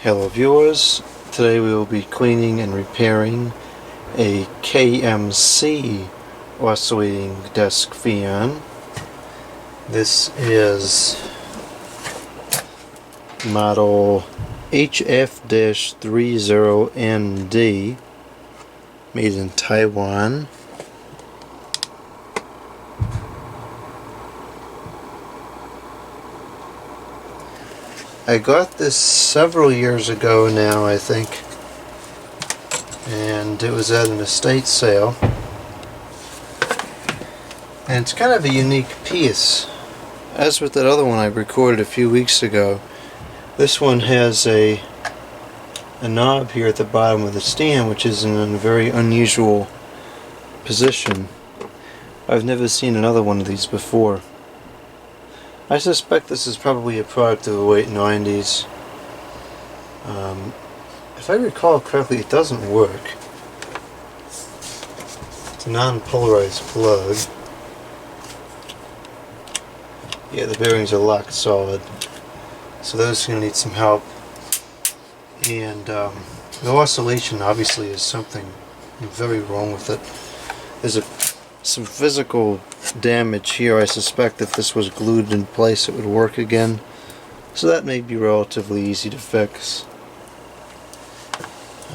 Hello viewers, today we will be cleaning and repairing a KMC oscillating desk fan. This is model HF-30ND, made in Taiwan. I got this several years ago now, I think, and it was at an estate sale. And it's kind of a unique piece. As with that other one I recorded a few weeks ago, this one has a knob here at the bottom of the stand, which is in a very unusual position. I've never seen another one of these before. I suspect this is probably a product of the late 90s. If I recall correctly, it doesn't work. It's a non-polarized plug. Yeah, the bearings are locked solid, so those are going to need some help. And the oscillation obviously is something very wrong with it. There's some physical damage here. I suspect if this was glued in place it would work again, so that may be relatively easy to fix.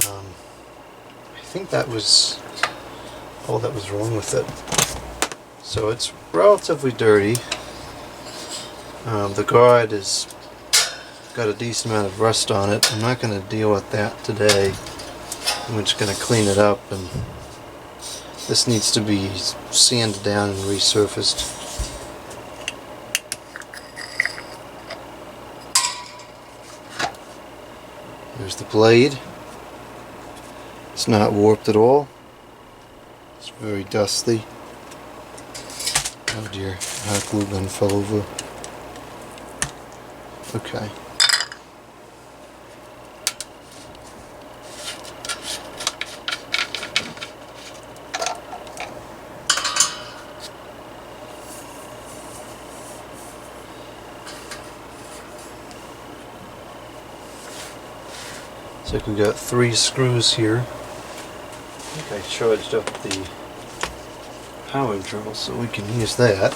I think that was all that was wrong with it. So it's relatively dirty. The guard has got a decent amount of rust on it. I'm not going to deal with that today. I'm just going to clean it up, and this needs to be sanded down and resurfaced. There's the blade. It's not warped at all. It's very dusty. Oh dear, hot glue gun fell over. Okay. So we've got 3 screws here. I think I charged up the power drill so we can use that.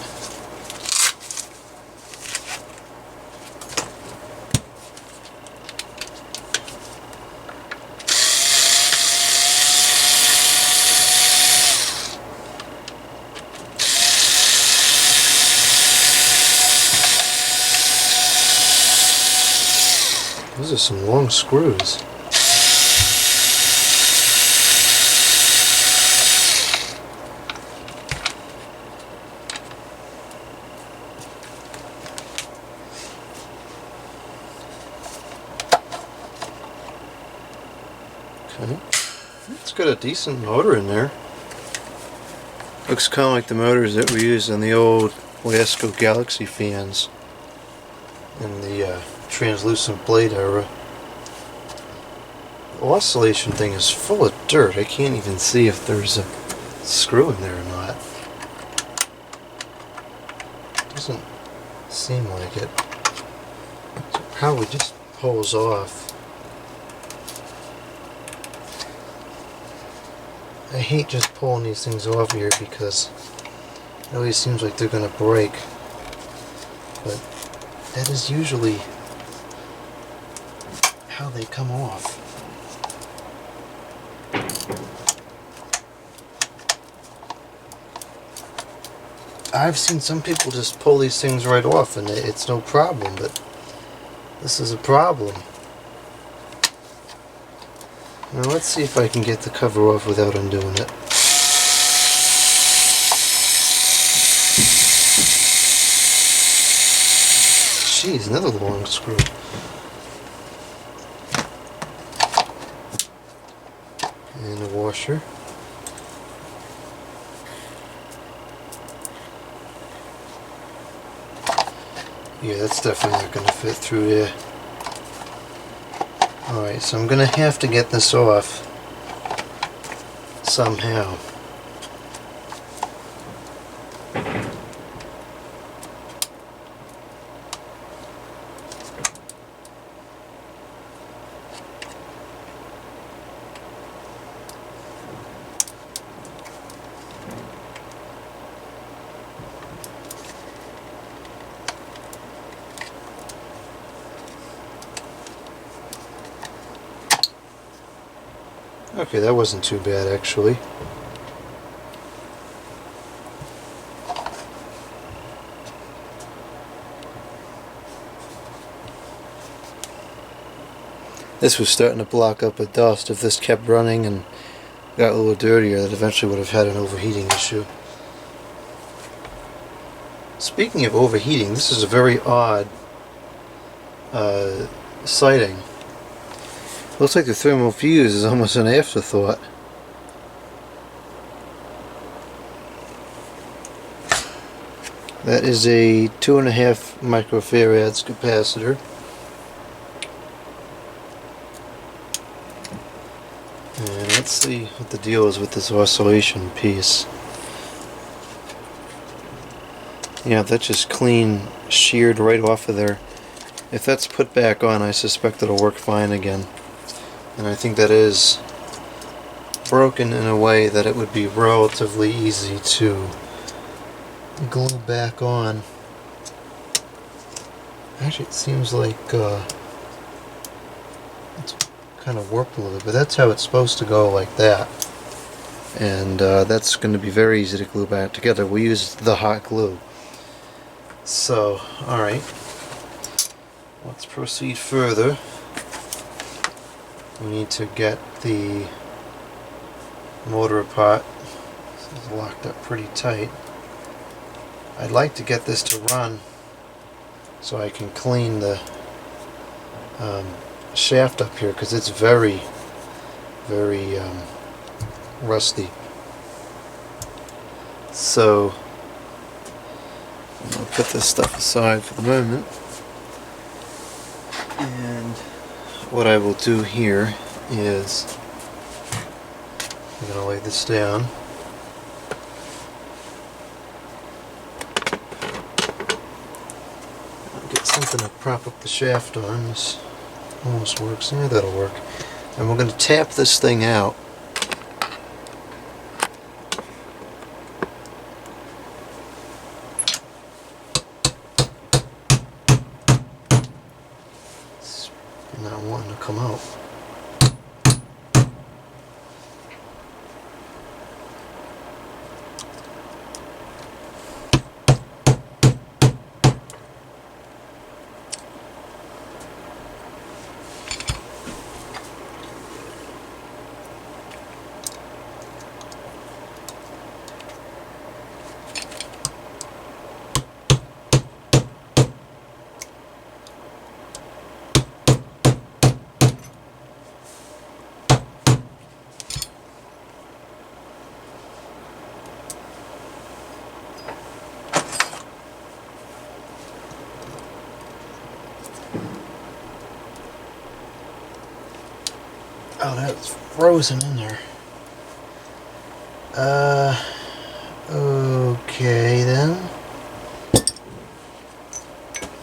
Those are some long screws. Okay. It's got a decent motor in there. Looks kind of like the motors that we used on the old Lasco Galaxy fans in the translucent blade era. The oscillation thing is full of dirt. I can't even see if there's a screw in there or not. Doesn't seem like it. So it probably just pulls off. I hate just pulling these things off here because it always seems like they're going to break. But that is usually how they come off. I've seen some people just pull these things right off and it's no problem, but this is a problem. Now let's see if I can get the cover off without undoing it. Jeez, another long screw. And a washer. Yeah, that's definitely not going to fit through there. Alright, so I'm going to have to get this off somehow. Okay, that wasn't too bad actually. This was starting to block up with dust. If this kept running and got a little dirtier, that eventually would have had an overheating issue. Speaking of overheating, this is a very odd sighting. Looks like the thermal fuse is almost an afterthought. That is a 2.5 microfarads capacitor. And let's see what the deal is with this oscillation piece. Yeah, that just clean sheared right off of there. If that's put back on, I suspect it'll work fine again. And I think that is broken in a way that it would be relatively easy to glue back on. Actually, it seems like it's kind of warped a little bit, but that's how it's supposed to go, like that. And that's going to be very easy to glue back together. We use the hot glue. So, alright, let's proceed further. We need to get the motor apart. This is locked up pretty tight. I'd like to get this to run so I can clean the shaft up here, because it's very, very rusty. So I'll put this stuff aside for the moment, and what I will do here is I'm going to lay this down. I'll get something to prop up the shaft on. This almost works. Yeah, that'll work. And we're going to tap this thing out. Not wanting to come out. Oh, that's frozen in there. Okay then.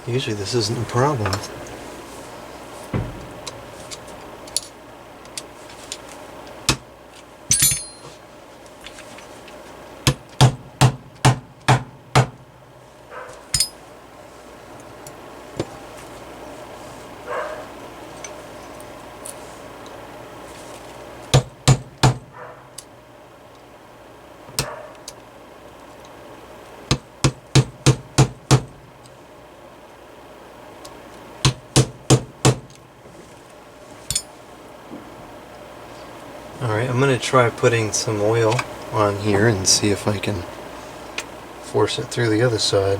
Usually this isn't a problem. Alright, I'm going to try putting some oil on here and see if I can force it through the other side.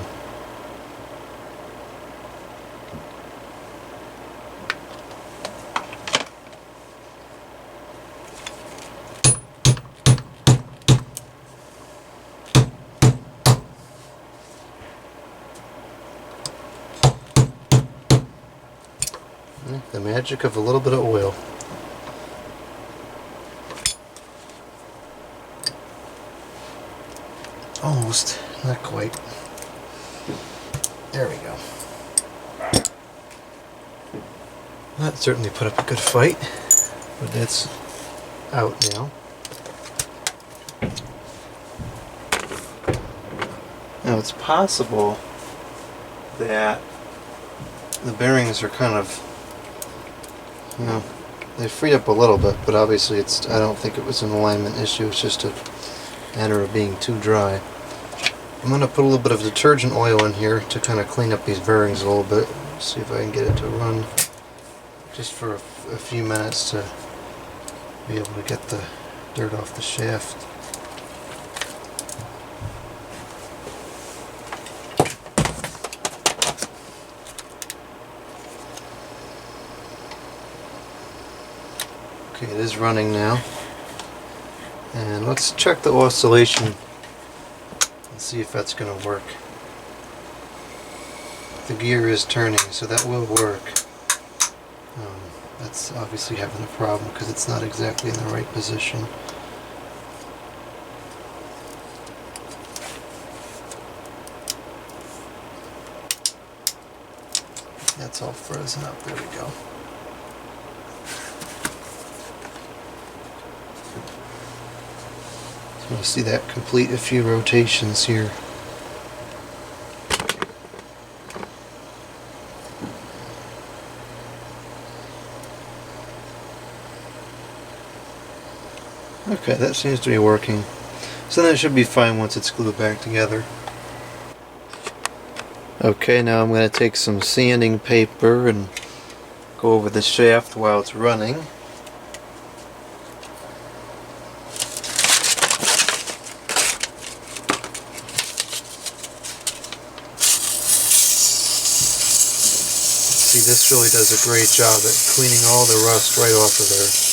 The magic of a little bit of oil. Almost, not quite. There we go. That certainly put up a good fight, but that's out now. Now it's possible that the bearings are kind of, you know, they freed up a little bit, but obviously I don't think it was an alignment issue. It's just a matter of being too dry. I'm going to put a little bit of detergent oil in here to kind of clean up these bearings a little bit. See if I can get it to run just for a few minutes to be able to get the dirt off the shaft. Okay, it is running now. And let's check the oscillation and see if that's going to work. The gear is turning, so that will work. That's obviously having a problem because it's not exactly in the right position. That's all frozen up. There we go. So you see that complete a few rotations here. Okay, that seems to be working. So that should be fine once it's glued back together. Okay, now I'm going to take some sanding paper and go over the shaft while it's running. See, this really does a great job at cleaning all the rust right off of there.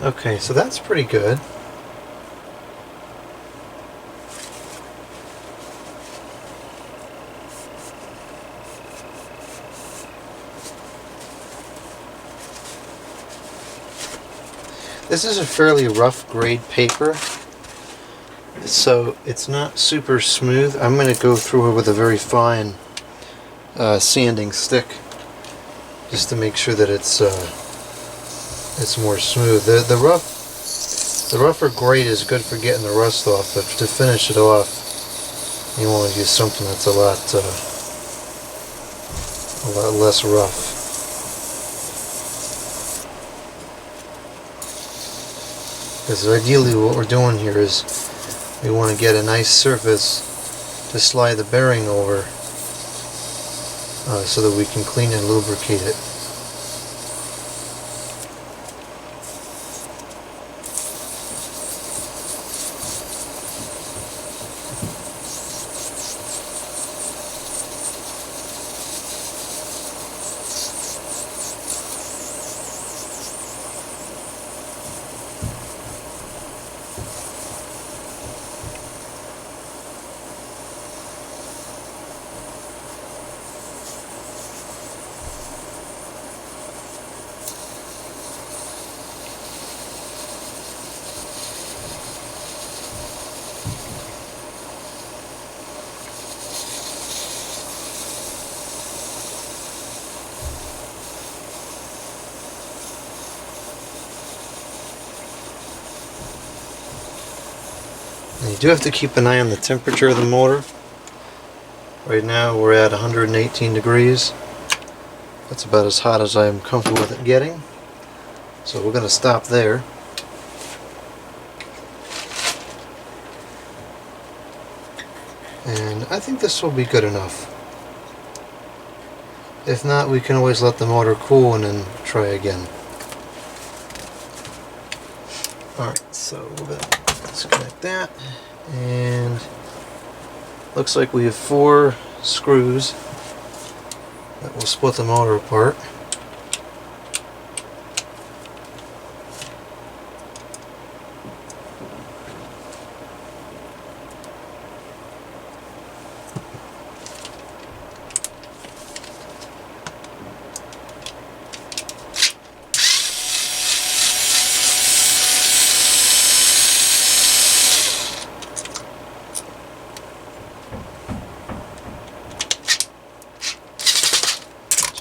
Okay, so that's pretty good. This is a fairly rough grade paper, so it's not super smooth. I'm going to go through it with a very fine sanding stick just to make sure that it's more smooth. The rougher grade is good for getting the rust off, but to finish it off, you want to use something that's a lot less rough. Because ideally what we're doing here is we want to get a nice surface to slide the bearing over so that we can clean and lubricate it. And you do have to keep an eye on the temperature of the motor. Right now we're at 118 degrees. That's about as hot as I'm comfortable with it getting. So we're going to stop there. And I think this will be good enough. If not, we can always let the motor cool and then try again. Alright, so we're going to disconnect that. And looks like we have 4 screws that will split the motor apart.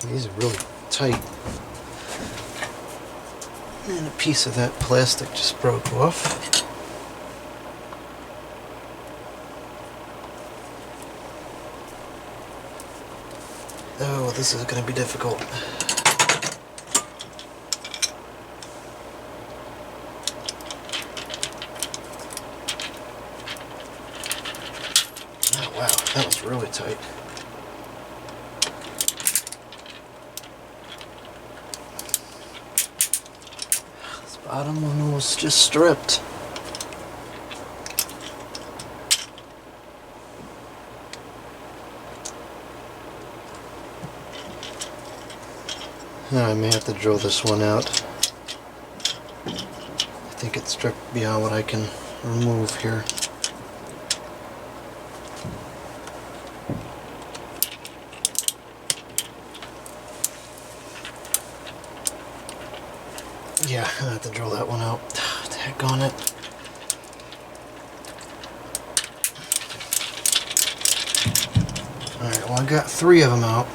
These are really tight. And a piece of that plastic just broke off. Oh, this is going to be difficult. Oh wow, that was really tight. Bottom one was just stripped. Now I may have to drill this one out. I think it's stripped beyond what I can remove here. Yeah, I have to drill that one out. Daggone it. Alright, well I got 3 of them out.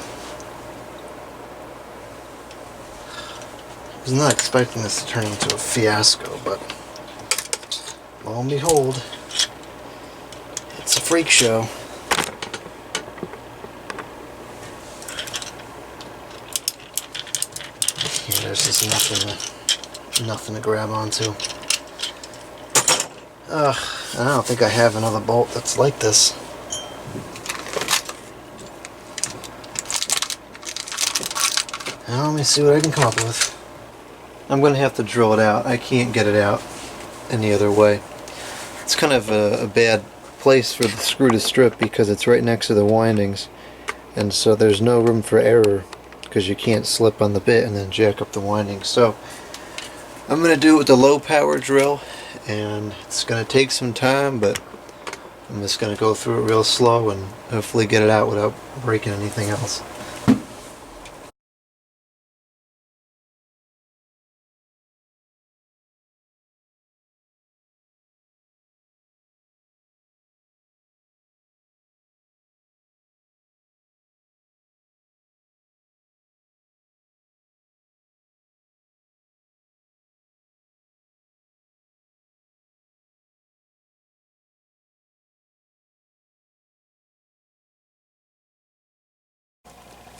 I was not expecting this to turn into a fiasco, but lo and behold, it's a freak show. Yeah, there's just nothing to grab onto. I don't think I have another bolt that's like this. Now let me see what I can come up with. I'm going to have to drill it out. I can't get it out any other way. It's kind of a bad place for the screw to strip because it's right next to the windings, and so there's no room for error because you can't slip on the bit and then jack up the windings. So I'm going to do it with the low power drill, and it's going to take some time, but I'm just going to go through it real slow and hopefully get it out without breaking anything else.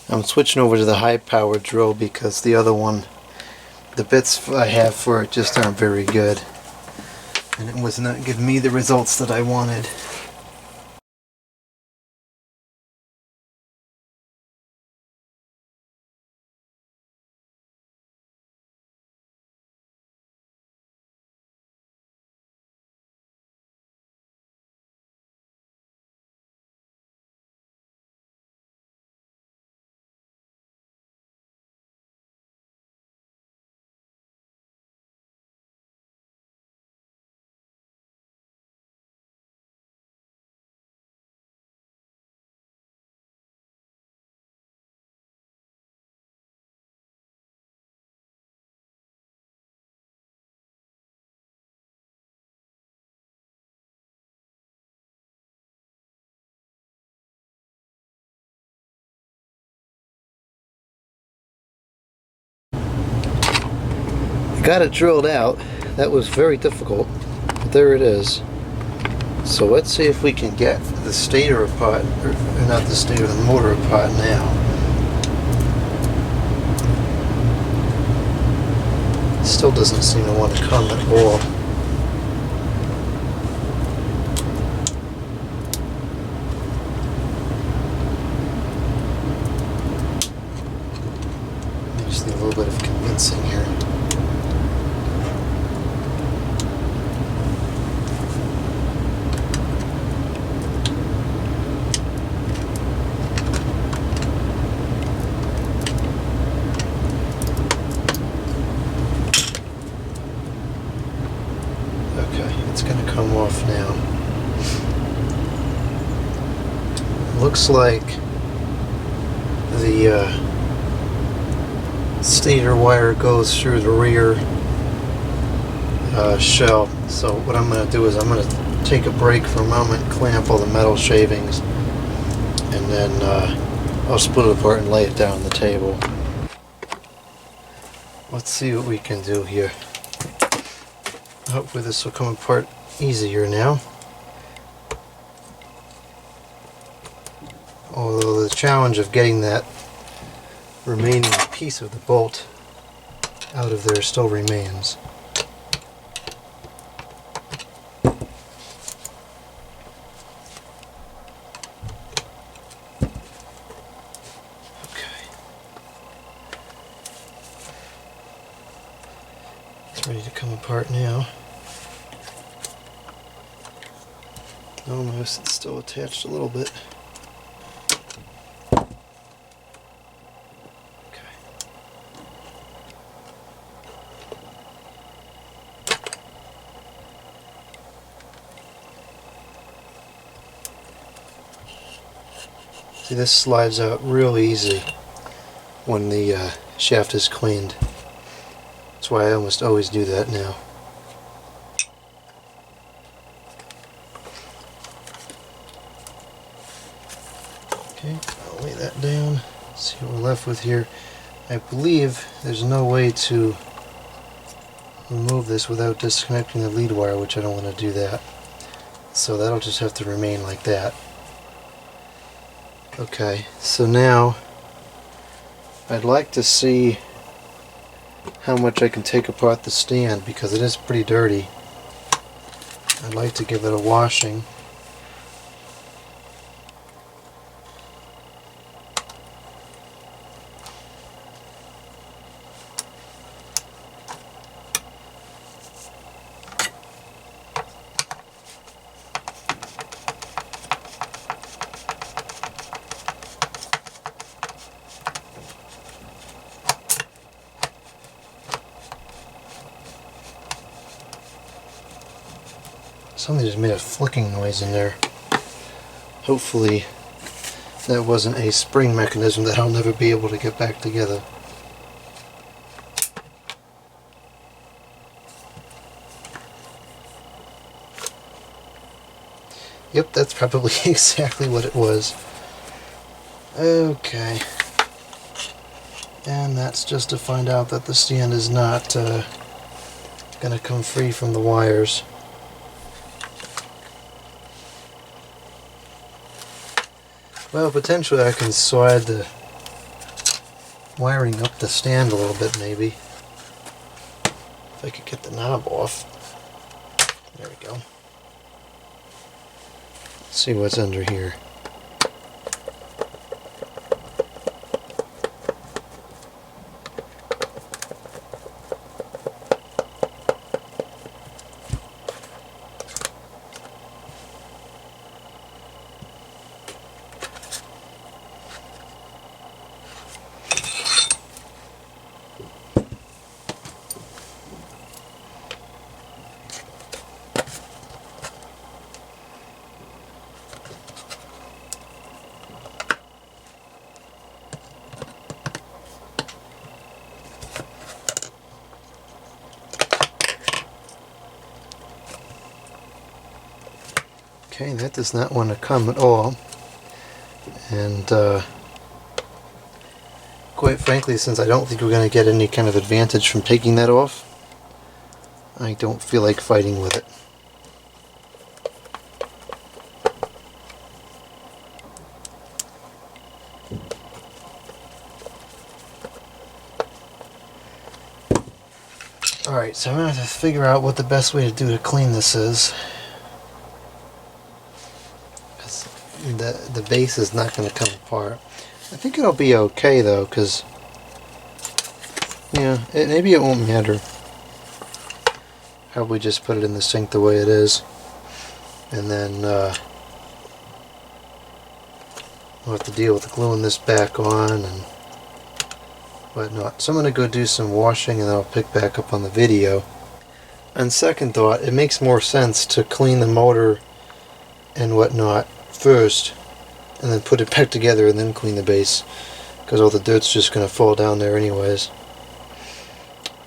I'm switching over to the high power drill because the other one, the bits I have for it just aren't very good, and it was not giving me the results that I wanted. Got it drilled out. That was very difficult, but there it is. So let's see if we can get the stator apart, or not the stator, the motor apart now. Still doesn't seem to want to come at all. I just need a little bit of convincing here. It's going to come off now. Looks like the stator wire goes through the rear shell. So what I'm going to do is I'm going to take a break for a moment, clamp all the metal shavings, and then I'll split it apart and lay it down on the table. Let's see what we can do here. Hopefully this will come apart easier now. Although the challenge of getting that remaining piece of the bolt out of there still remains. Okay. It's ready to come apart now. Almost, it's still attached a little bit. Okay. See, this slides out real easy when the shaft is cleaned. That's why I almost always do that now. Okay, I'll lay that down, see what we're left with here. I believe there's no way to remove this without disconnecting the lead wire, which I don't want to do that. So that'll just have to remain like that. Okay, so now I'd like to see how much I can take apart the stand, because it is pretty dirty. I'd like to give it a washing. Something just made a flicking noise in there. Hopefully that wasn't a spring mechanism that I'll never be able to get back together. Yep, that's probably exactly what it was. Okay. And that's just to find out that the stand is not going to come free from the wires. Well, potentially I can slide the wiring up the stand a little bit, maybe. If I could get the knob off. There we go. Let's see what's under here. Okay, that does not want to come at all, and quite frankly, since I don't think we're going to get any kind of advantage from taking that off, I don't feel like fighting with it. Alright, so I'm going to have to figure out what the best way to clean this is. The base is not going to come apart. I think it'll be okay though, because yeah, maybe it won't matter. Probably just put it in the sink the way it is, and then we'll have to deal with gluing this back on and whatnot. So I'm going to go do some washing and then I'll pick back up on the video. On second thought, it makes more sense to clean the motor and whatnot first and then put it back together and then clean the base, because all the dirt's just going to fall down there anyways.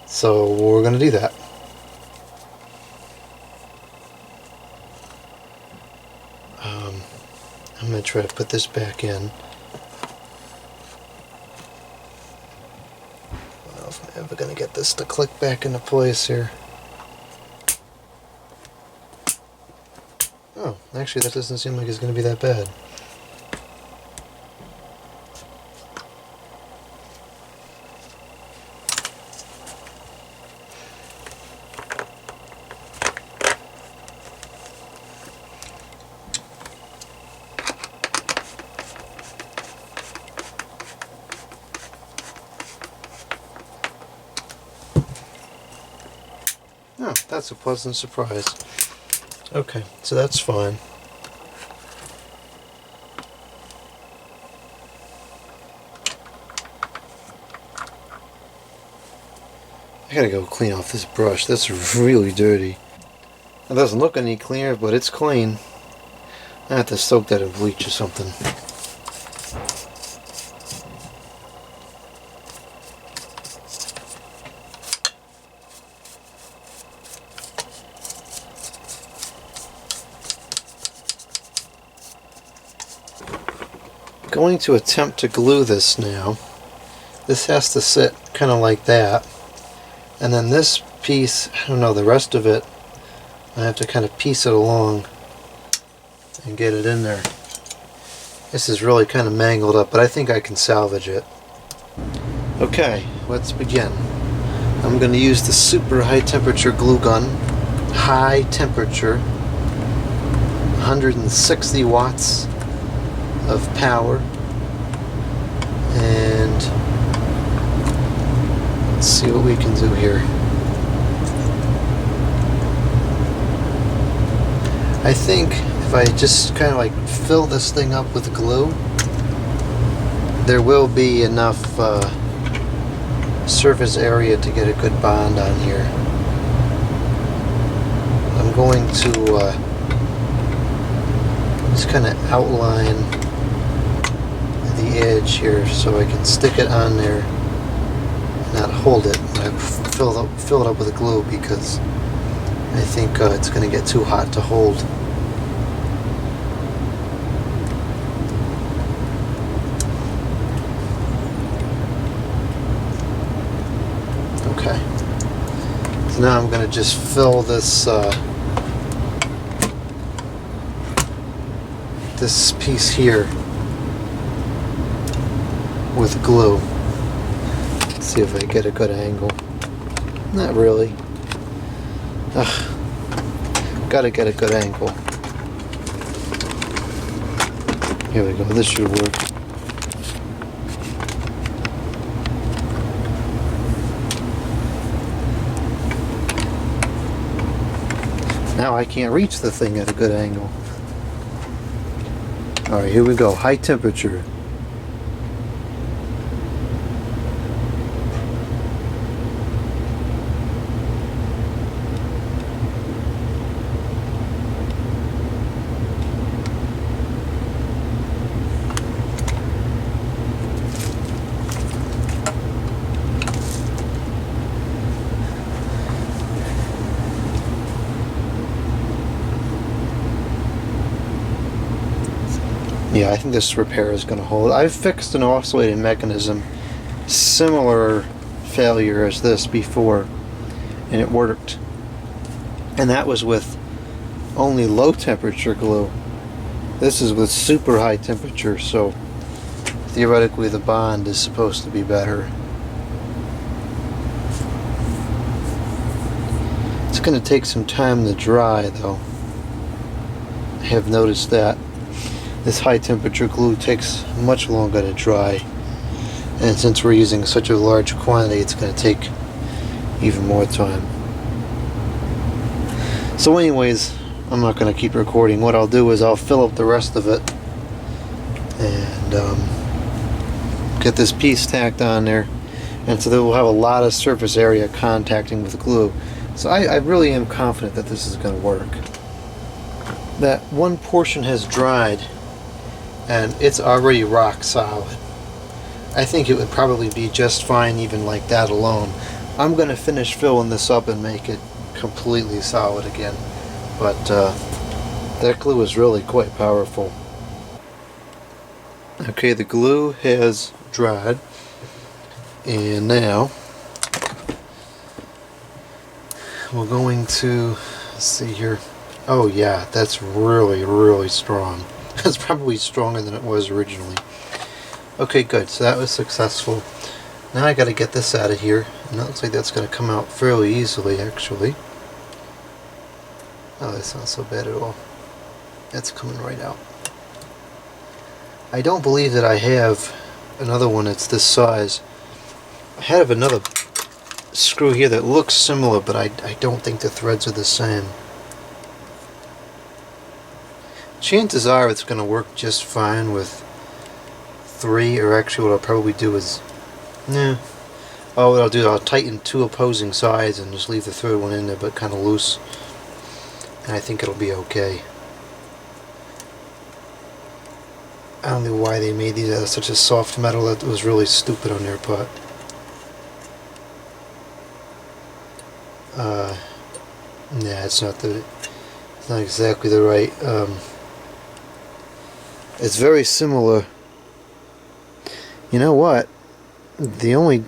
So we're going to do that. I'm going to try to put this back in. I don't know if I'm ever going to get this to click back into place here. Oh, actually that doesn't seem like it's going to be that bad. Oh, that's a pleasant surprise. Okay, so that's fine. I gotta go clean off this brush. That's really dirty. It doesn't look any cleaner, but it's clean. I have to soak that in bleach or something. Going to attempt to glue this now. This has to sit kind of like that, and then this piece, I don't know, the rest of it I have to kind of piece it along and get it in there. This is really kind of mangled up, but I think I can salvage it. Okay, let's begin. I'm going to use the super high temperature glue gun. High temperature, 160 watts of power, and let's see what we can do here. I think if I just kind of like fill this thing up with glue, there will be enough surface area to get a good bond on here. I'm going to just kind of outline the edge here so I can stick it on there and not hold it. I fill it up with glue because I think it's going to get too hot to hold. Okay. So now I'm going to just fill this this piece here with glue. Let's see if I get a good angle. Not really. Gotta get a good angle. Here we go, this should work. Now I can't reach the thing at a good angle. Alright, here we go. High temperature. Yeah, I think this repair is going to hold. I've fixed an oscillating mechanism, similar failure as this before, and it worked. And that was with only low temperature glue. This is with super high temperature, so theoretically the bond is supposed to be better. going to take some time to dry though. I have noticed that. This high temperature glue takes much longer to dry, and since we're using such a large quantity, it's going to take even more time. So anyways, I'm not going to keep recording. What I'll do is I'll fill up the rest of it and get this piece tacked on there, and so that we'll have a lot of surface area contacting with the glue. So I really am confident that this is going to work. That one portion has dried and it's already rock solid. I think it would probably be just fine even like that alone. I'm going to finish filling this up and make it completely solid again, but that glue is really quite powerful. Okay, the glue has dried, and now we're going to, let's see here. Oh yeah, that's really strong. That's probably stronger than it was originally. Okay, good. So that was successful. Now I got to get this out of here, and that looks like that's going to come out fairly easily, actually. Oh, that's not so bad at all. That's coming right out. I don't believe that I have another one that's this size. I have another screw here that looks similar, but I don't think the threads are the same. Chances are it's going to work just fine with 3, or actually what I'll probably do is, what I'll do, I'll tighten 2 opposing sides and just leave the third one in there but kind of loose, and I think it'll be okay. I don't know why they made these out of such a soft metal. That was really stupid on their part. Nah, it's not exactly the right. It's very similar. You know what? The only...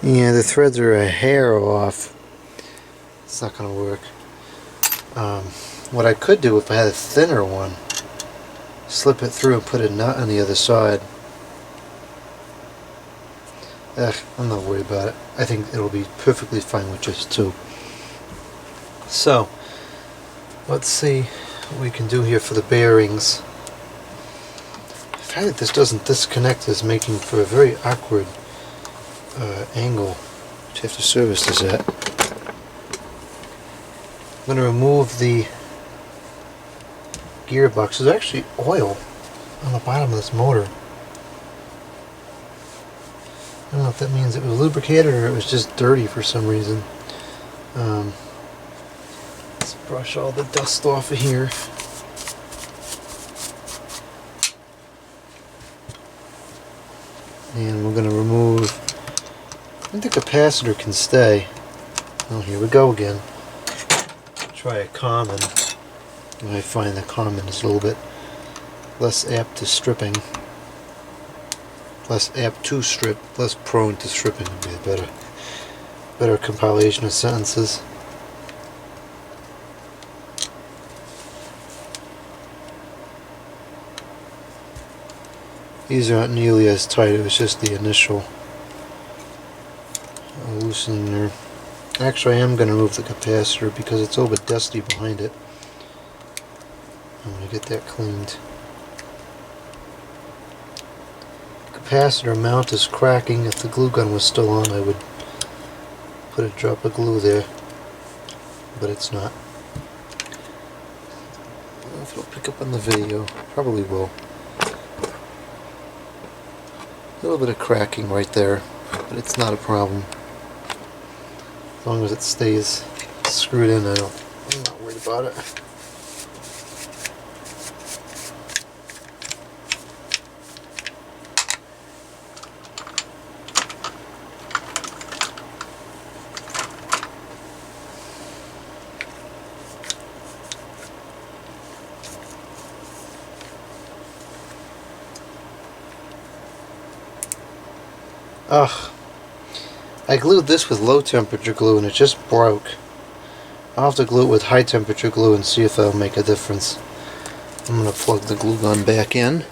Yeah, the threads are a hair off. It's not going to work. What I could do if I had a thinner one, slip it through and put a nut on the other side. I'm not worried about it. I think it'll be perfectly fine with just 2. So, let's see what we can do here for the bearings. The fact that this doesn't disconnect is making for a very awkward angle to have to service this at. I'm going to remove the gearbox. There's actually oil on the bottom of this motor. I don't know if that means it was lubricated or it was just dirty for some reason. Let's brush all the dust off of here. And we're going to remove, I think the capacitor can stay. Oh, here we go again. Try a common. I find the common is a little bit less apt to stripping. Less apt to strip, less prone to stripping would be a better compilation of sentences. These aren't nearly as tight, it was just the initial loosening there. Actually, I am going to remove the capacitor because it's a little bit dusty behind it. I'm going to get that cleaned. The capacitor mount is cracking. If the glue gun was still on, I would put a drop of glue there, but it's not. I don't know if it'll pick up on the video. Probably will. A little bit of cracking right there, but it's not a problem. As long as it stays screwed in, I'm not worried about it. Ugh. I glued this with low temperature glue and it just broke. I'll have to glue it with high temperature glue and see if that'll make a difference. I'm going to plug the glue gun back in,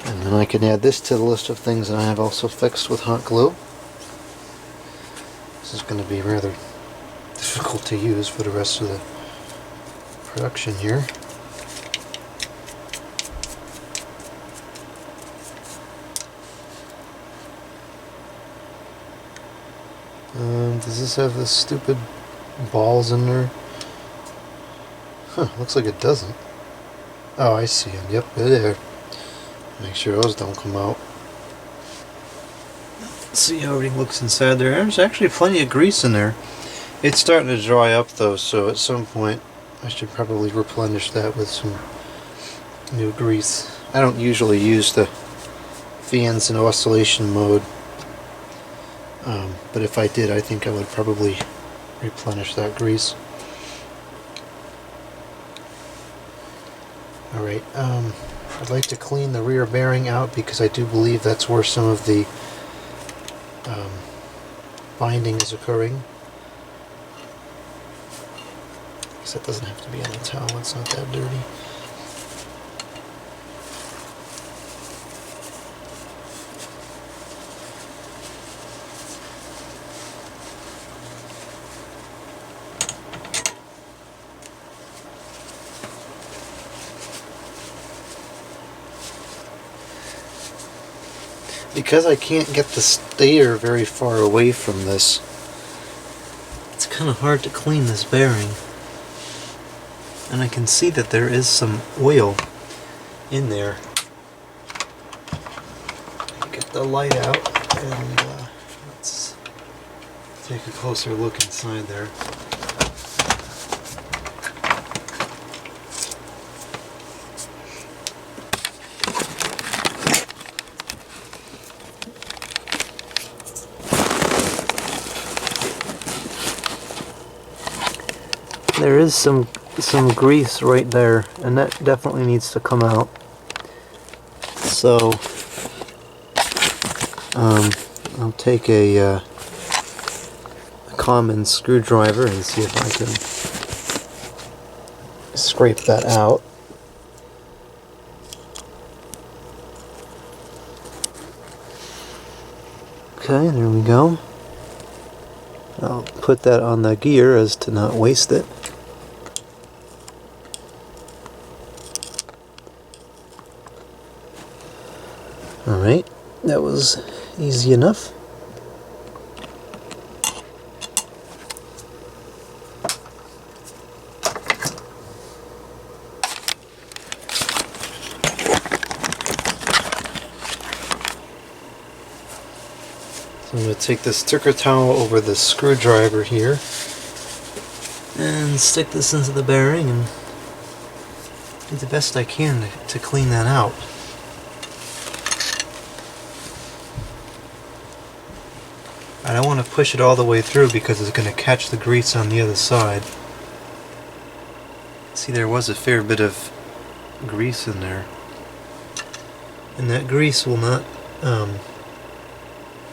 and then I can add this to the list of things that I have also fixed with hot glue. this is going to be rather difficult to use for the rest of the production here. Does this have the stupid balls in there? Huh, looks like it doesn't. Oh, I see them. Yep, they're there. Make sure those don't come out. Let's see how everything looks inside there. There's actually plenty of grease in there. It's starting to dry up though, so at some point I should probably replenish that with some new grease. I don't usually use the fans in oscillation mode, but if I did, I think I would probably replenish that grease. Alright, I'd like to clean the rear bearing out because I do believe that's where some of the binding is occurring. I guess that doesn't have to be on the towel, it's not that dirty. Because I can't get the stator very far away from this, it's kind of hard to clean this bearing. And I can see that there is some oil in there. Get the light out and let's take a closer look inside there. There is some grease right there, and that definitely needs to come out. So I'll take a common screwdriver and see if I can scrape that out. Okay, there we go. I'll put that on the gear as to not waste it. Alright, that was easy enough. So I'm going to take this sticker towel over the screwdriver here and stick this into the bearing and do the best I can to clean that out. I don't want to push it all the way through because it's going to catch the grease on the other side. See, there was a fair bit of grease in there. And that grease will not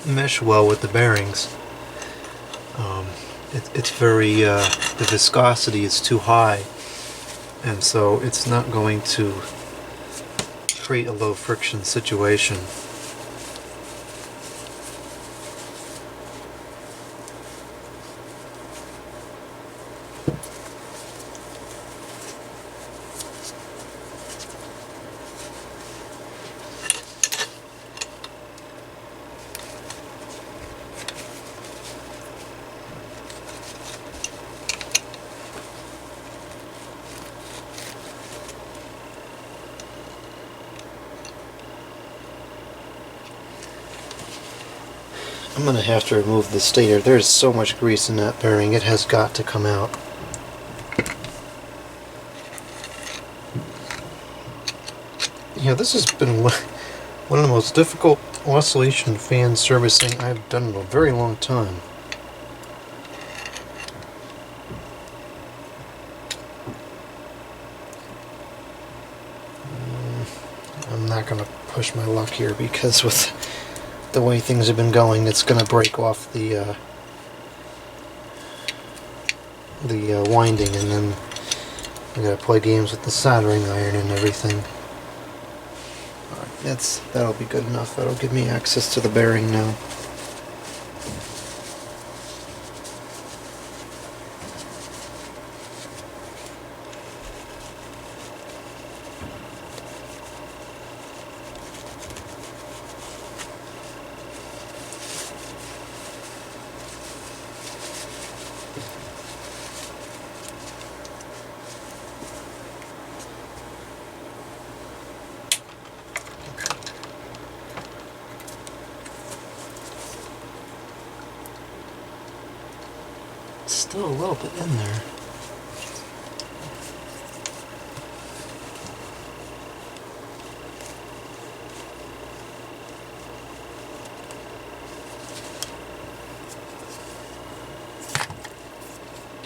mesh well with the bearings. It's very, the viscosity is too high, and so it's not going to create a low friction situation. I'm going to have to remove the stator. There's so much grease in that bearing, it has got to come out. Yeah, this has been one of the most difficult oscillation fan servicing I've done in a very long time. I'm not going to push my luck here because with the way things have been going, it's going to break off the winding, and then I got to play games with the soldering iron and everything. Alright, that'll be good enough. That'll give me access to the bearing now. still a little bit in there.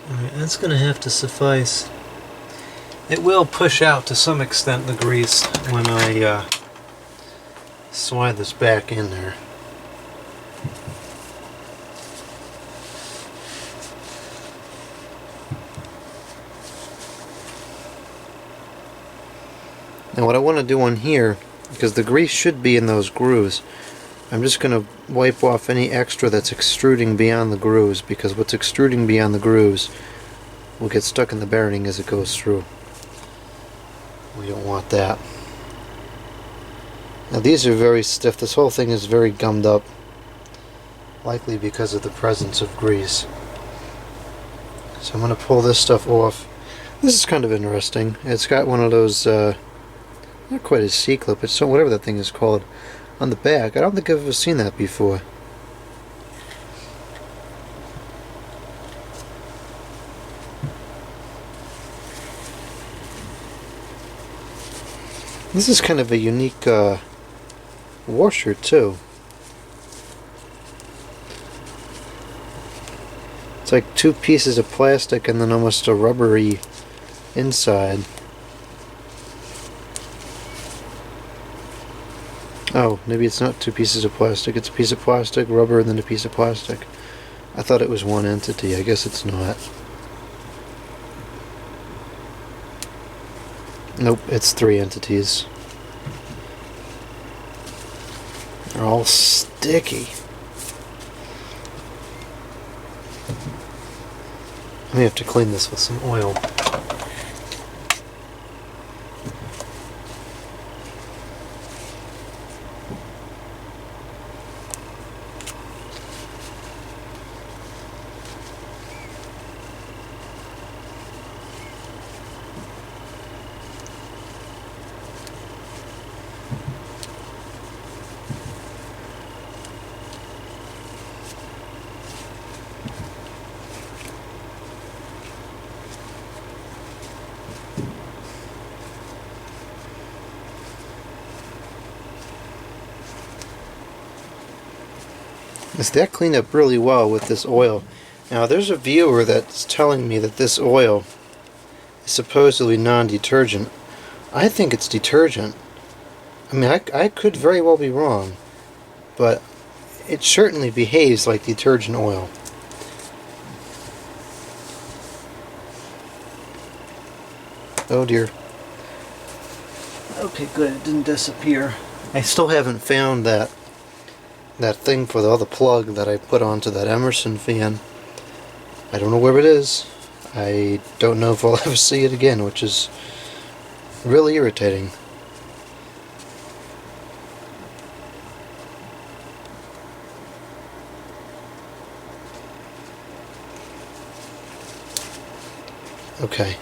Alright, that's going to have to suffice. It will push out to some extent the grease when I slide this back in there. Now what I want to do on here, because the grease should be in those grooves, I'm just going to wipe off any extra that's extruding beyond the grooves, because what's extruding beyond the grooves will get stuck in the bearing as it goes through. We don't want that. Now these are very stiff. This whole thing is very gummed up, likely because of the presence of grease. So I'm going to pull this stuff off. This is kind of interesting. It's got one of those not quite a C-clip, it's whatever that thing is called on the back. I don't think I've ever seen that before. This is kind of a unique washer too. It's like two pieces of plastic and then almost a rubbery inside. Oh, maybe it's not two pieces of plastic. It's a piece of plastic, rubber, and then a piece of plastic. I thought it was one entity. I guess it's not. Nope, it's three entities. They're all sticky. I may have to clean this with some oil. That cleaned up really well with this oil. Now there's a viewer that's telling me that this oil is supposedly non-detergent. I think it's detergent. I mean, I could very well be wrong, but it certainly behaves like detergent oil. Oh dear. Okay, good, it didn't disappear. I still haven't found that thing for the other plug that I put onto that Emerson fan. I don't know where it is. I don't know if I'll ever see it again, which is really irritating. Okay,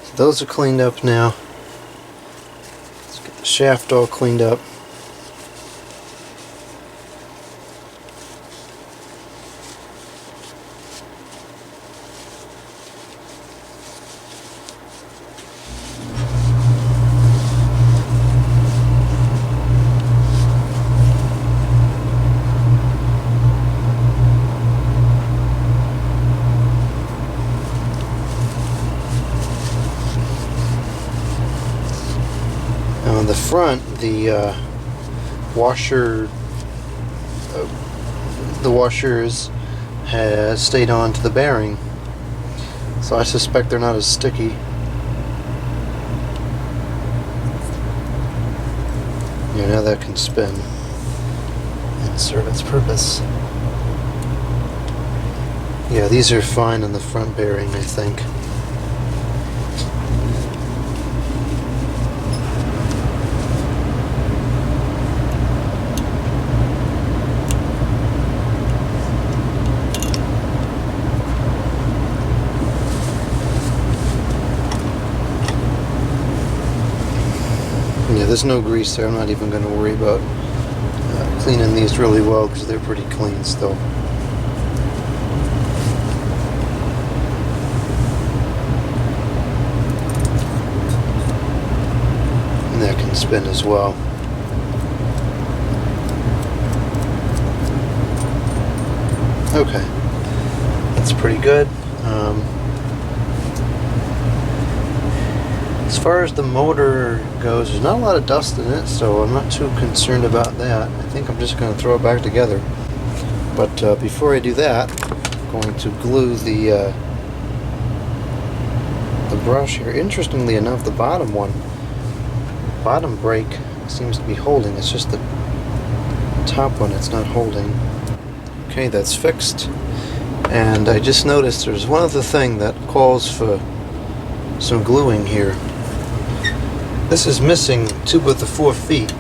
so those are cleaned up now. Let's get the shaft all cleaned up. On the front, the washers has stayed on to the bearing, so I suspect they're not as sticky. Yeah, now that can spin and serve its purpose. Yeah, these are fine on the front bearing, I think. Yeah, there's no grease there. I'm not even going to worry about cleaning these really well because they're pretty clean still. spin as well. Okay, that's pretty good. As far as the motor goes, there's not a lot of dust in it, so I'm not too concerned about that. I think I'm just going to throw it back together. But before I do that, I'm going to glue the brush here. Interestingly enough, the bottom brake seems to be holding. It's just the top one it's not holding. Okay, that's fixed. And I just noticed there's one other thing that calls for some gluing here. This is missing 2 of the 4 feet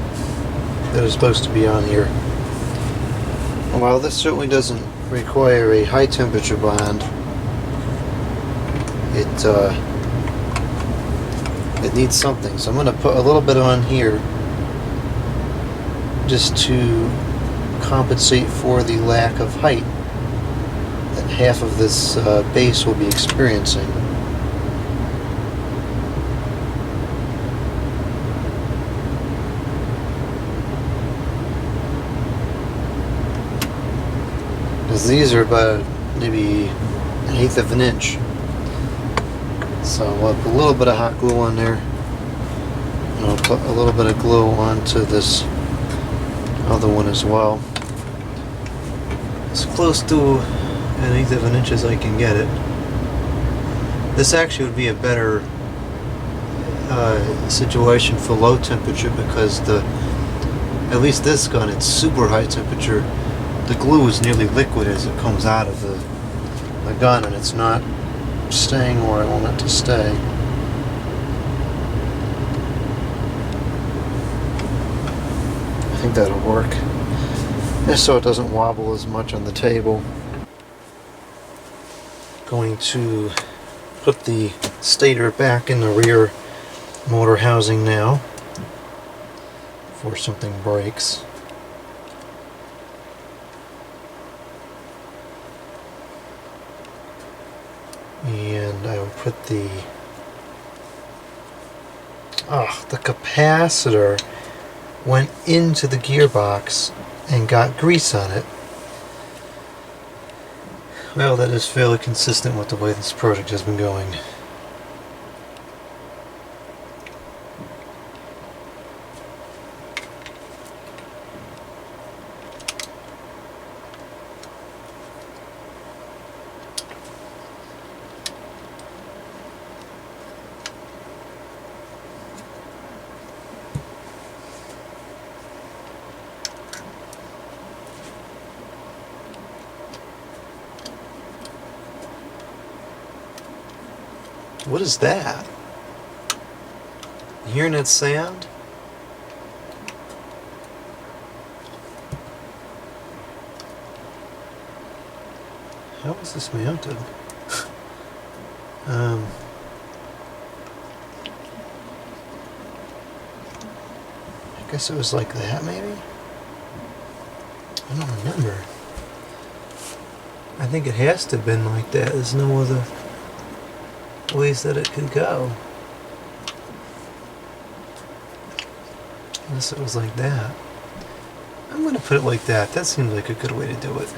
that are supposed to be on here. While this certainly doesn't require a high temperature bond, it needs something. So I'm going to put a little bit on here just to compensate for the lack of height that half of this base will be experiencing. These are about maybe 1/8 of an inch. So I'll put a little bit of hot glue on there. And I'll put a little bit of glue onto this other one as well. As close to 1/8 of an inch as I can get it. This actually would be a better situation for low temperature because at least this gun, it's super high temperature. The glue is nearly liquid as it comes out of the gun, and it's not staying where I want it to stay. I think that'll work. Just so it doesn't wobble as much on the table. Going to put the stator back in the rear motor housing now before something breaks. And I will put the capacitor went into the gearbox and got grease on it. Well, that is fairly consistent with the way this project has been going. What is that? You hearing that sound? How is this mounted? I guess it was like that, maybe? I don't remember. I think it has to have been like that. There's no other ways that it could go. Unless it was like that. I'm going to put it like that. That seems like a good way to do it.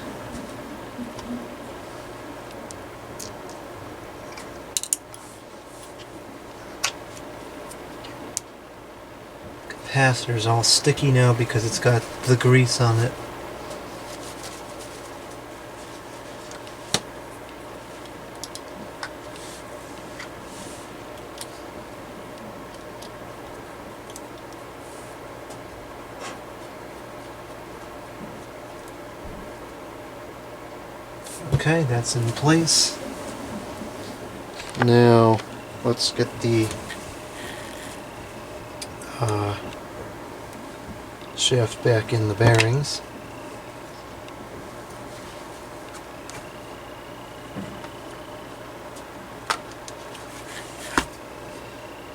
Capacitor's all sticky now because it's got the grease on it. Okay, that's in place. Now, let's get the shaft back in the bearings.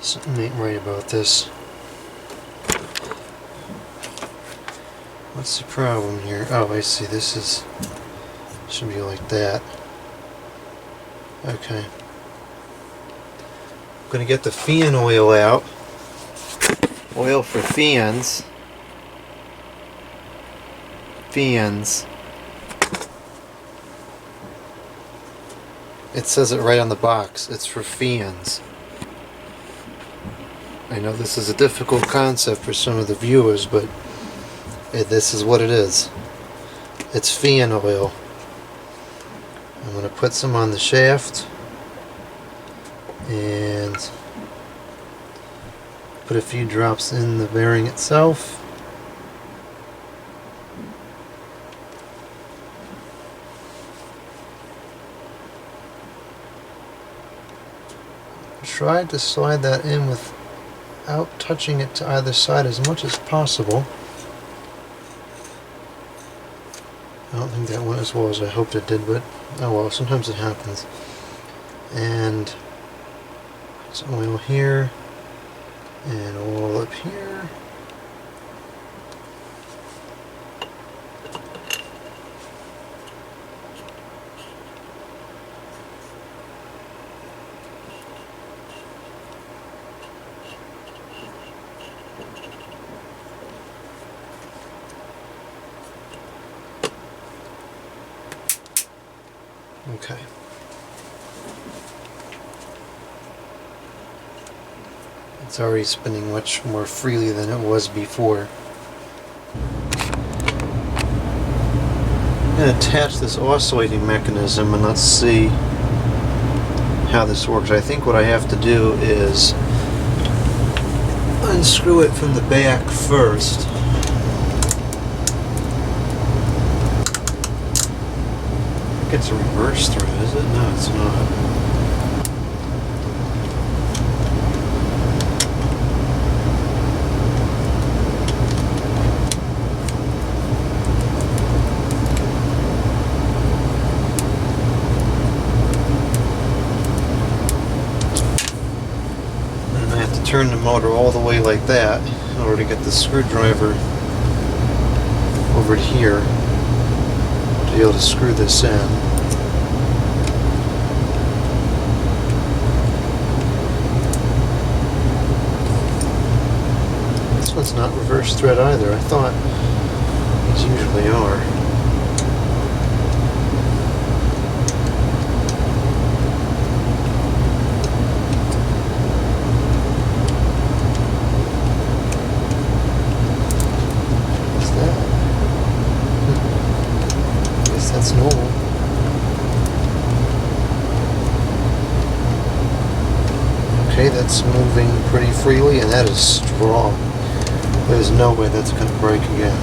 Something ain't right about this. What's the problem here? Oh, I see. This is... should be like that. Okay. I'm going to get the fan oil out. Oil for fans. Fans. It says it right on the box. It's for fans. I know this is a difficult concept for some of the viewers, but this is what it is. It's fan oil. I'm going to put some on the shaft and put a few drops in the bearing itself. Try to slide that in without touching it to either side as much as possible. I don't think that went as well as I hoped it did, but oh well, sometimes it happens. And some oil here, and oil up here. Okay. It's already spinning much more freely than it was before. I'm going to attach this oscillating mechanism and let's see how this works. I think what I have to do is unscrew it from the back first. I think it's a reverse thread, is it? No, it's not. Turn the motor all the way like that in order to get the screwdriver over here to be able to screw this in. This one's not reverse thread either. I thought these usually are. That's normal. Okay, that's moving pretty freely, and that is strong. There's no way that's going to break again.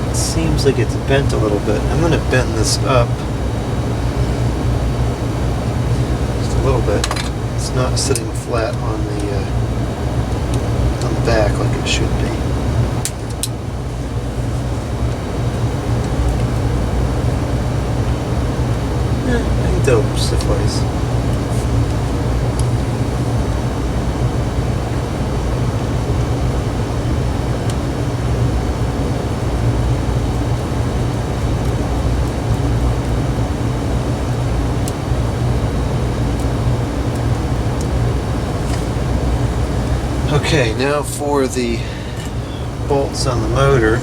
It seems like it's bent a little bit. I'm going to bend this up just a little bit. It's not sitting flat on the back like it should be. I think that'll suffice. Okay, now for the bolts on the motor.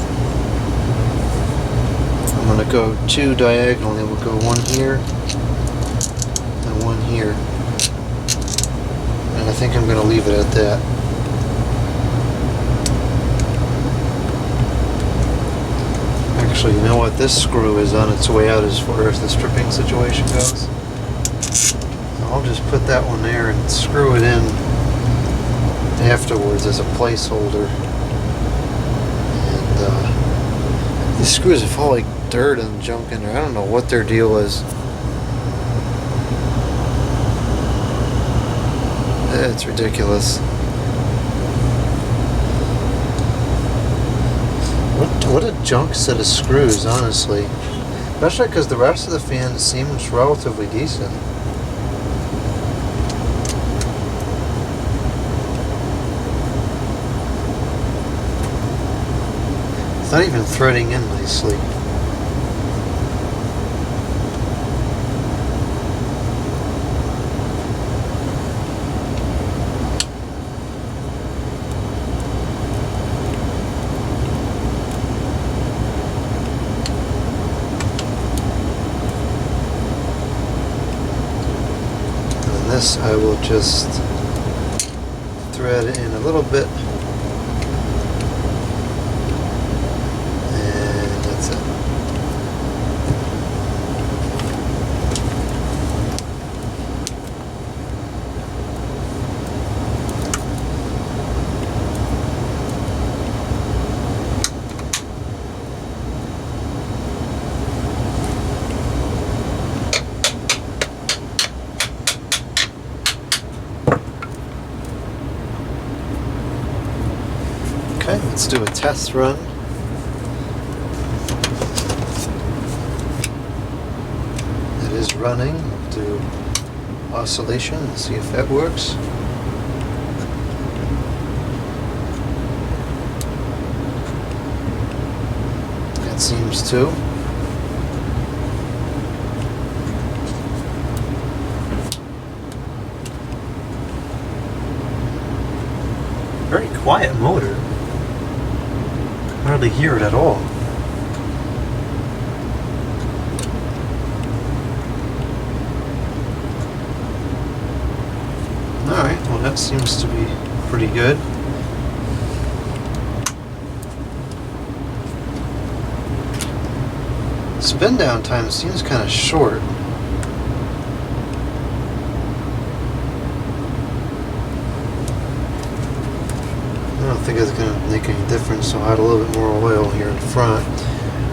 I'm going to go two diagonally. We'll go one here and one here. And I think I'm going to leave it at that. Actually, you know what? This screw is on its way out as far as the stripping situation goes. So I'll just put that one there and screw it in afterwards as a placeholder. And these screws have all like dirt and junk in there. I don't know what their deal is. It's ridiculous. What a junk set of screws, honestly. Especially because the rest of the fan seems relatively decent. It's not even threading in nicely. this I will just thread in a little bit, and that's it. Okay, let's do a test run. It is running. We'll do oscillation and see if that works. That seems to. Very quiet motor. Hardly hear it at all. Alright, well that seems to be pretty good. Spin down time seems kind of short. I don't think it's going to make any difference, so I'll add a little bit more oil here in front.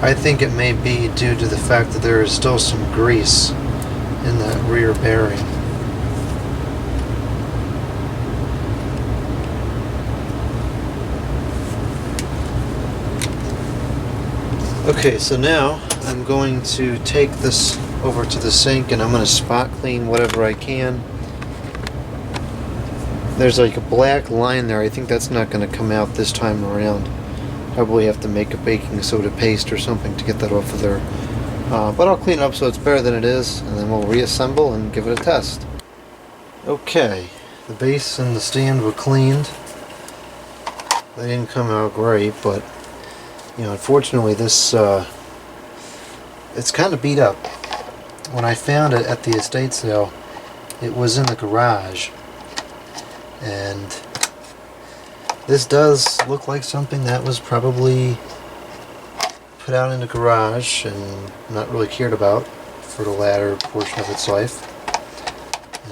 I think it may be due to the fact that there is still some grease in that rear bearing. Okay, so now I'm going to take this over to the sink and I'm going to spot clean whatever I can. There's like a black line there. I think that's not going to come out this time around. Probably have to make a baking soda paste or something to get that off of there. But I'll clean it up so it's better than it is, and then we'll reassemble and give it a test. Okay, the base and the stand were cleaned. They didn't come out great, but you know, unfortunately this it's kind of beat up. When I found it at the estate sale, it was in the garage. And this does look like something that was probably put out in the garage and not really cared about for the latter portion of its life.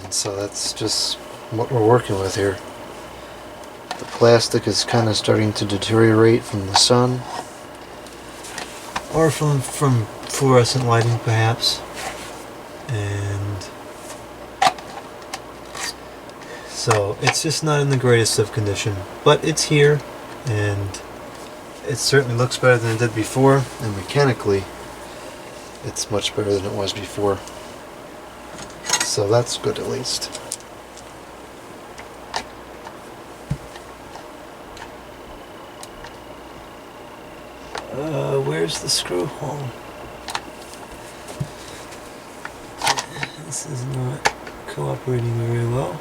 And so that's just what we're working with here. The plastic is kind of starting to deteriorate from the sun, or from fluorescent lighting perhaps. And so it's just not in the greatest of condition, but it's here, and it certainly looks better than it did before, and mechanically it's much better than it was before. So that's good at least. Where's the screw hole? This is not cooperating very well.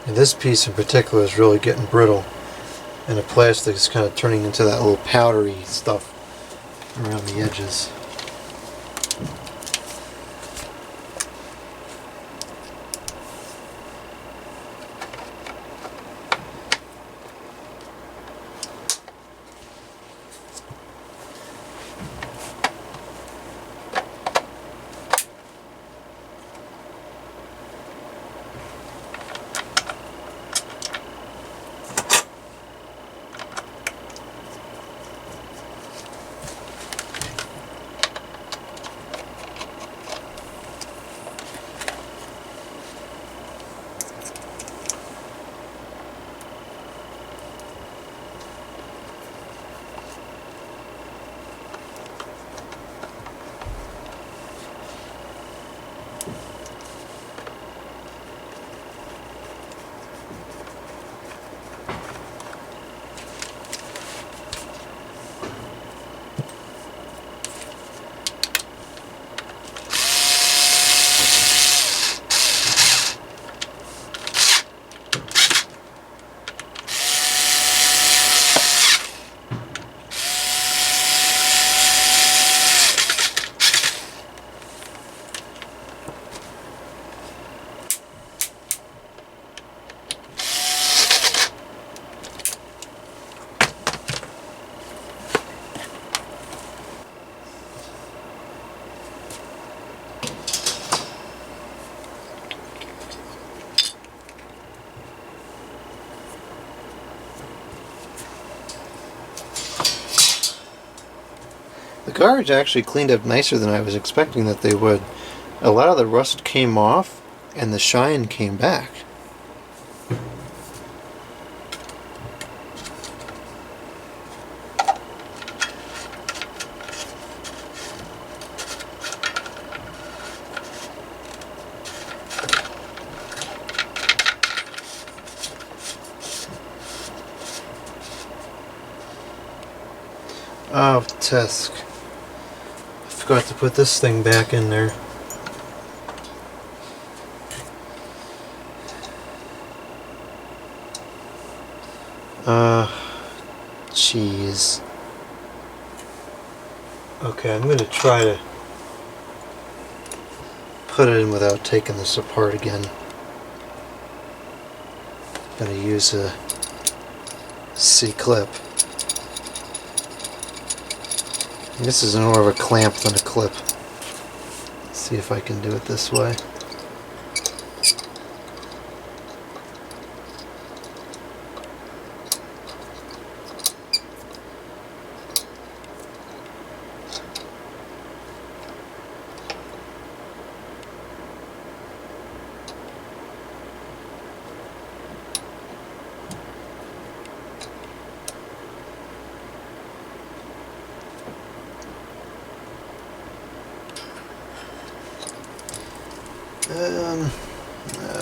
This piece in particular is really getting brittle, and the plastic is kind of turning into that little powdery stuff around the edges. The guards actually cleaned up nicer than I was expecting that they would. A lot of the rust came off and the shine came back. Oh, Tisk. I forgot to put this thing back in there. Jeez. Okay, I'm going to try to put it in without taking this apart again. I'm going to use a C-clip. This is more of a clamp than a clip. Let's see if I can do it this way.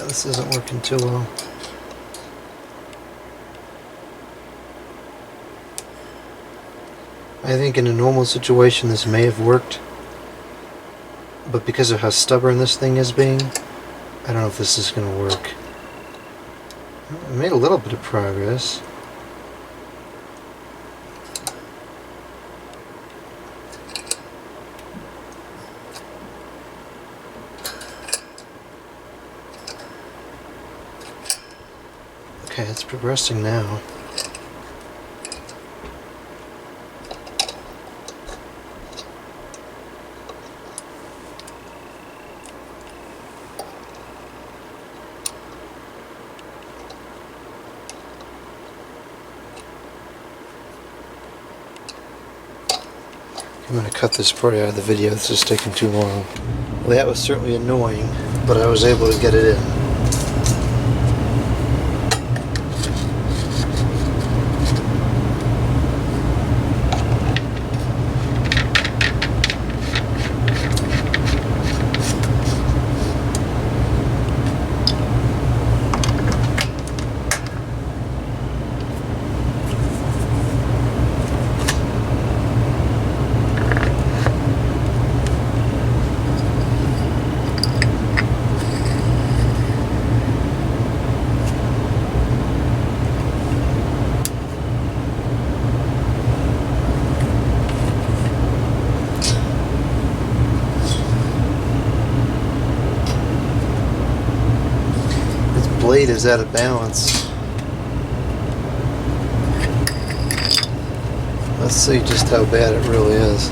This isn't working too well. I think in a normal situation this may have worked, but because of how stubborn this thing is being, I don't know if this is going to work. I made a little bit of progress. Okay, it's progressing now. I'm going to cut this part out of the video. This is taking too long. Well, that was certainly annoying, but I was able to get it in. Blade is out of balance. Let's see just how bad it really is.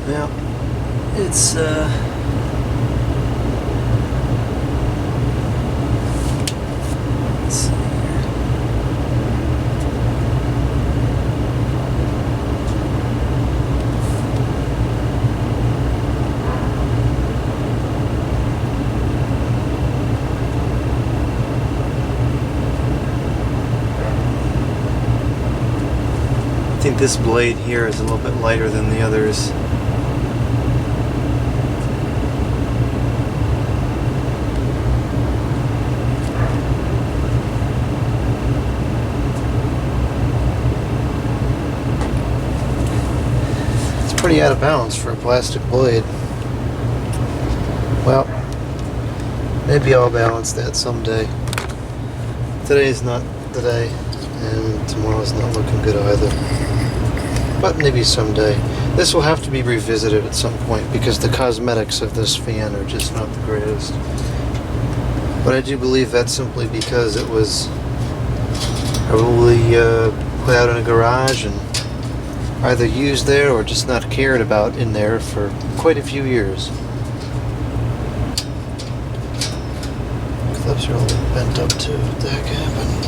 Now, it's let's see here. I think this blade here is a little bit lighter than the others. Pretty out of balance for a plastic blade. Well, maybe I'll balance that someday. Today's not the day, and tomorrow's not looking good either. But maybe someday. This will have to be revisited at some point because the cosmetics of this fan are just not the greatest. But I do believe that's simply because it was Probably put out in a garage and either used there or just not cared about in there for quite a few years. Clips are a little bent up too. What the heck happened?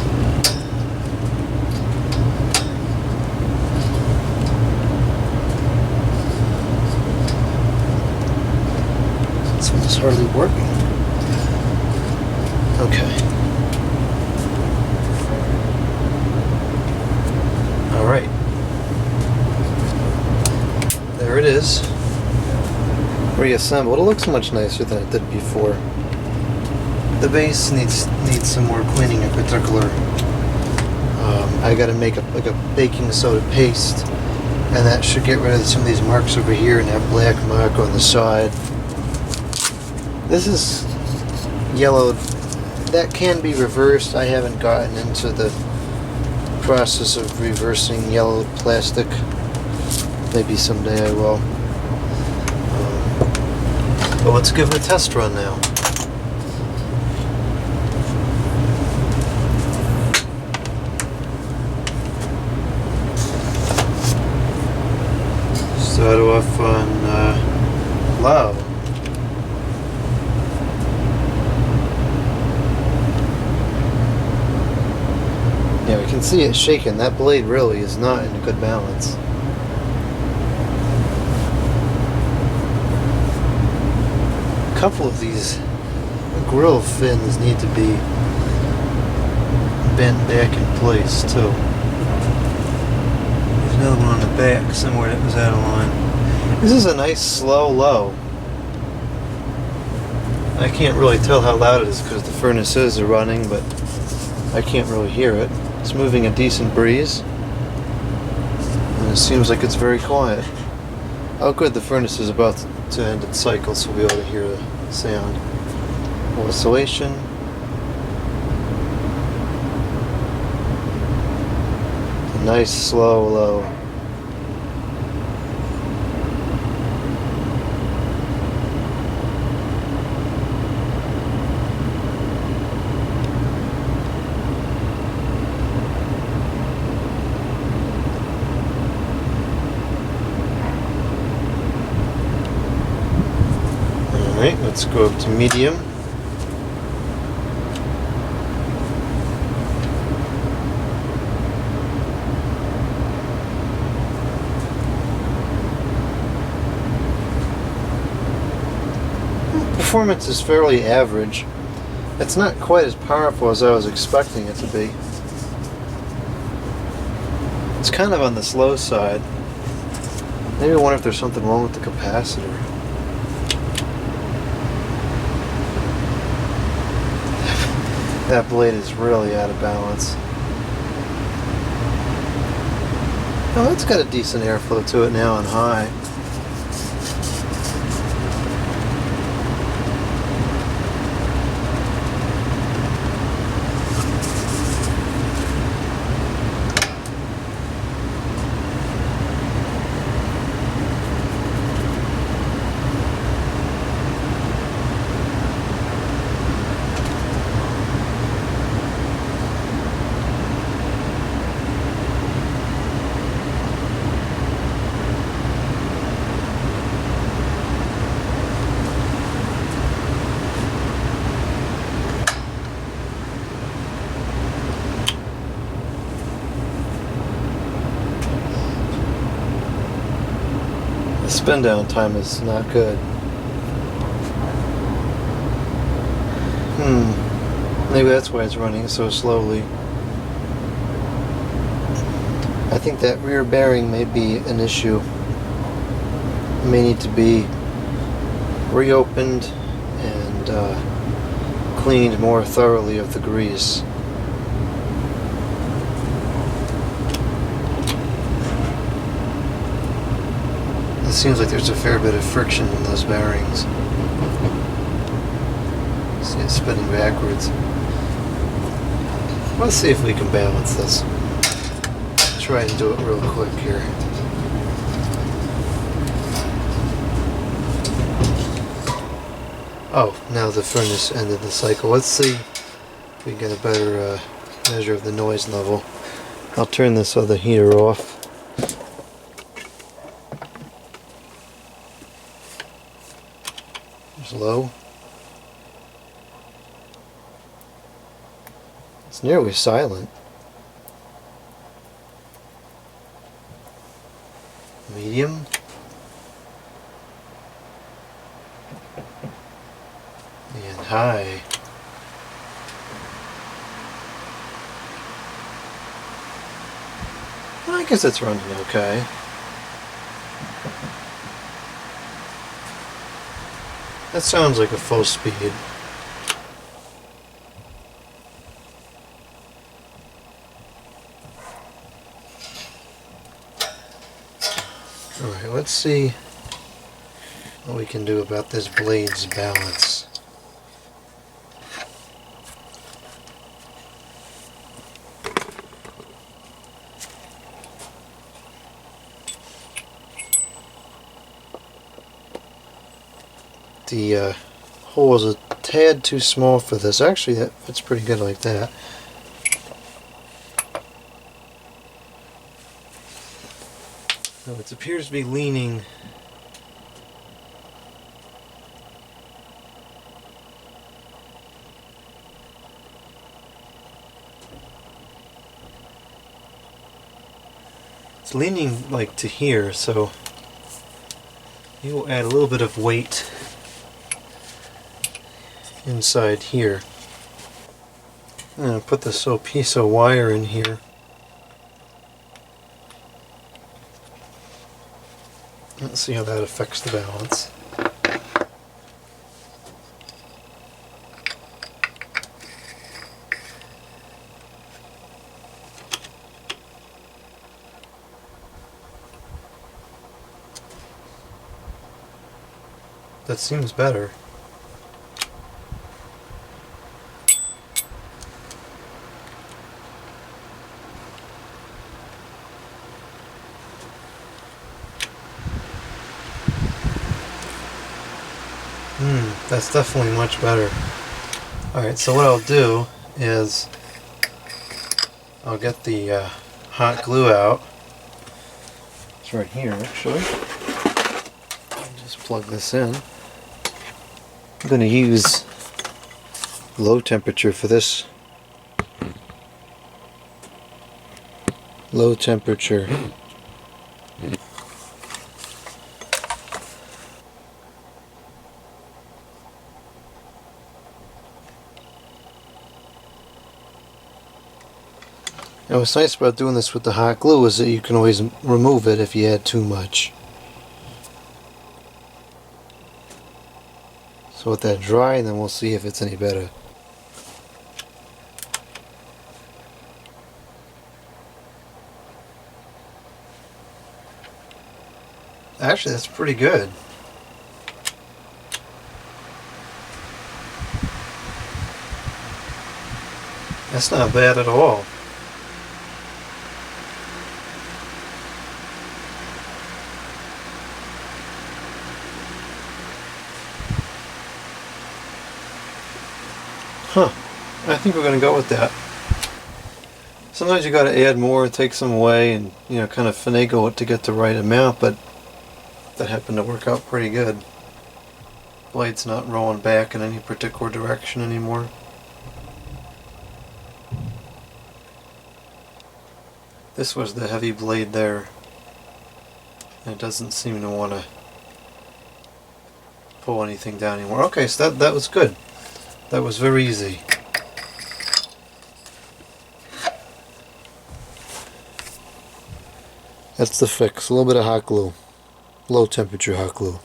This one's hardly working. Okay. Alright. There it is. Reassembled. It looks much nicer than it did before. The base needs some more cleaning in particular. I gotta make like a baking soda paste, and that should get rid of some of these marks over here and that black mark on the side. This is yellowed. That can be reversed. I haven't gotten into the process of reversing yellowed plastic. Maybe someday I will. But let's give it a test run now. Start off on low. Yeah, we can see it shaking. That blade really is not in a good balance. A couple of these grill fins need to be bent back in place too. There's another one on the back somewhere that was out of line. This is a nice slow low. I can't really tell how loud it is because the furnaces are running, but I can't really hear it. It's moving a decent breeze, and it seems like it's very quiet. Oh good, the furnace is about to end its cycle, so we'll be able to hear the sound. Oscillation. A nice slow low. Alright, let's go up to medium. Performance is fairly average. It's not quite as powerful as I was expecting it to be. It's kind of on the slow side. Maybe I wonder if there's something wrong with the capacitor. That blade is really out of balance. Oh, it's got a decent airflow to it now on high. Spin down time is not good. Maybe that's why it's running so slowly. I think that rear bearing may be an issue. It may need to be reopened and cleaned more thoroughly of the grease. It seems like there's a fair bit of friction in those bearings. See it spinning backwards. Let's see if we can balance this. Try and do it real quick here. Oh, now the furnace ended the cycle. Let's see if we can get a better measure of the noise level. I'll turn this other heater off. It's low. It's nearly silent. Medium. And high. I guess it's running okay. That sounds like a full speed. Alright, let's see what we can do about this blade's balance. The hole is a tad too small for this. Actually, that fits pretty good like that. Now it appears to be leaning like to here, so you will add a little bit of weight inside here. I'm going to put this little piece of wire in here. Let's see how that affects the balance. That seems better. That's definitely much better. Alright, so what I'll do is I'll get the hot glue out. It's right here actually. Just plug this in. I'm going to use low temperature for this. Low temperature. Now what's nice about doing this with the hot glue is that you can always remove it if you add too much. So let that dry and then we'll see if it's any better. Actually, that's pretty good. That's not bad at all. Huh. I think we're going to go with that. Sometimes you got to add more, take some away, and kind of finagle it to get the right amount, but that happened to work out pretty good. Blade's not rolling back in any particular direction anymore. This was the heavy blade there. And it doesn't seem to want to pull anything down anymore. Okay, so that was good. That was very easy. That's the fix. A little bit of hot glue. Low temperature hot glue.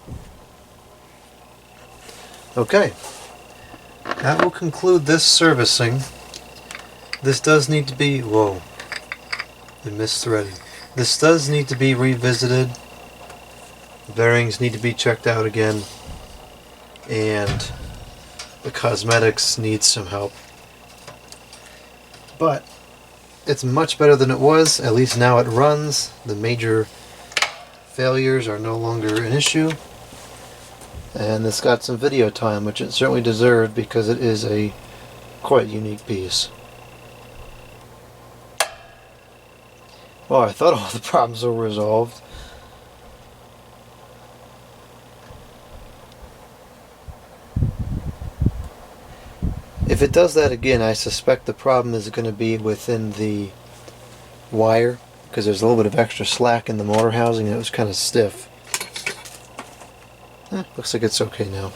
Okay. That will conclude this servicing. This does need to be... Whoa. I misthreaded. This does need to be revisited. The bearings need to be checked out again. And the cosmetics need some help. But it's much better than it was. At least now it runs. The major failures are no longer an issue. And it's got some video time, which it certainly deserved because it is a quite unique piece. Well, I thought all the problems were resolved. If it does that again, I suspect the problem is going to be within the wire, because there's a little bit of extra slack in the motor housing and it was kind of stiff. Looks like it's okay now.